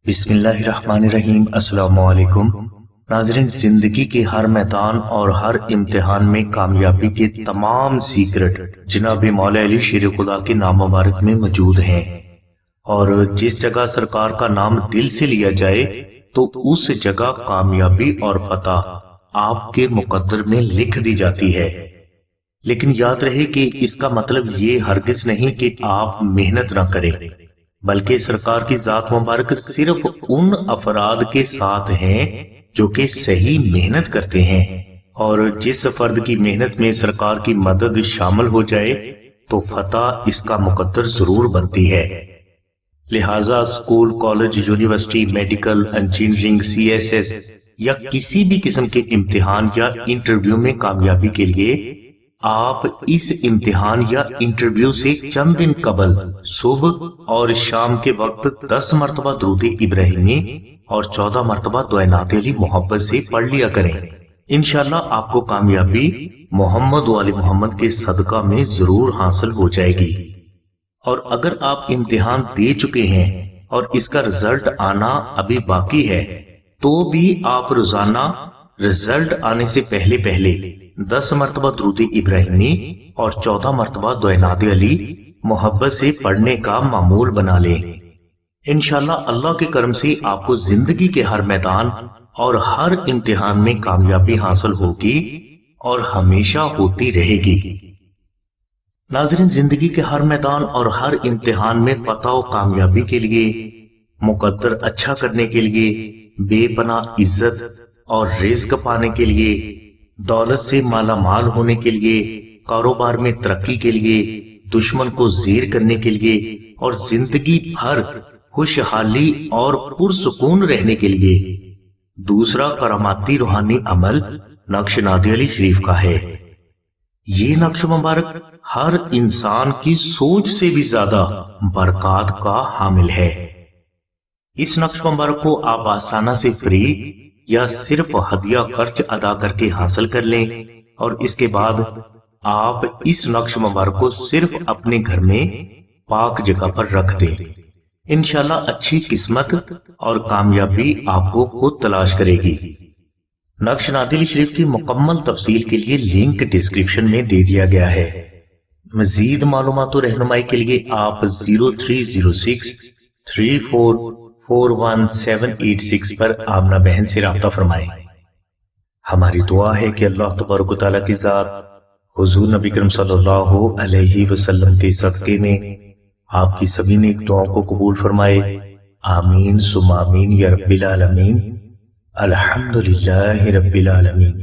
بسم اللہ الرحمن الرحیم۔ السلام علیکم ناظرین، زندگی کے ہر میدان اور ہر امتحان میں کامیابی کے تمام سیکرٹ جناب مولا علی شیر خدا کے نام مبارک میں موجود ہیں، اور جس جگہ سرکار کا نام دل سے لیا جائے تو اس جگہ کامیابی اور فتح آپ کے مقدر میں لکھ دی جاتی ہے۔ لیکن یاد رہے کہ اس کا مطلب یہ ہرگز نہیں کہ آپ محنت نہ کریں، بلکہ سرکار کی ذات مبارک صرف ان افراد کے ساتھ ہیں جو کہ صحیح محنت کرتے ہیں، اور جس فرد کی محنت میں سرکار کی مدد شامل ہو جائے تو فتح اس کا مقدر ضرور بنتی ہے۔ لہٰذا school, college, university, medical, engineering, CSS یا کسی بھی قسم کے امتحان یا انٹرویو میں کامیابی کے لیے آپ اس امتحان یا انٹرویو سے چند دن قبل صبح اور شام کے وقت 10 مرتبہ درود ابراہیمی اور 14 مرتبہ دعائے نعت علی محبت سے پڑھ لیا کریں۔ انشاءاللہ آپ کو کامیابی محمد و آل محمد کے صدقہ میں ضرور حاصل ہو جائے گی۔ اور اگر آپ امتحان دے چکے ہیں اور اس کا رزلٹ آنا ابھی باقی ہے تو بھی آپ روزانہ رزلٹ آنے سے پہلے 10 مرتبہ درود ابراہیمی اور 14 مرتبہ دعائے نعت علی محبت سے پڑھنے کا معمول بنا لیں۔ انشاءاللہ اللہ کے کرم سے آپ کو زندگی کے ہر میدان اور ہر امتحان میں کامیابی حاصل ہوگی اور ہمیشہ ہوتی رہے گی۔ ناظرین، زندگی کے ہر میدان اور ہر امتحان میں فتح و کامیابی کے لیے، مقدر اچھا کرنے کے لیے، بے پناہ عزت اور رزق پانے کے لیے، دولت سے مالا مال ہونے کے لیے، کاروبار میں ترقی کے لیے، دشمن کو زیر کرنے کے لیے اور زندگی بھر خوشحالی اور پرسکون رہنے کے لیے دوسرا کراماتی روحانی عمل نقش نادی علی شریف کا ہے۔ یہ نقش مبارک ہر انسان کی سوچ سے بھی زیادہ برکات کا حامل ہے۔ اس نقش مبارک کو آپ آسانہ سے فری یا صرف ہدیہ خرچ ادا کر کے حاصل کر لیں، اور اس کے بعد آپ اس نقش مبارک کو صرف اپنے گھر میں پاک جگہ پر رکھ دیں۔ انشاءاللہ اچھی قسمت اور کامیابی آپ کو خود تلاش کرے گی۔ نقش نادی علی شریف کی مکمل تفصیل کے لیے لنک ڈسکرپشن میں دے دیا گیا ہے۔ مزید معلومات و رہنمائی کے لیے آپ 0306 3441 پر آمنہ بہن سے رابطہ فرمائیں۔ ہماری دعا ہے کہ اللہ تبارک و تعالیٰ کی ذات حضور نبی کریم صلی اللہ علیہ وسلم کے صدقے میں آپ کی سبھی نیک دعاؤں کو قبول فرمائے۔ آمین ثم آمین یا رب العالمین۔ الحمدللہ رب العالمین۔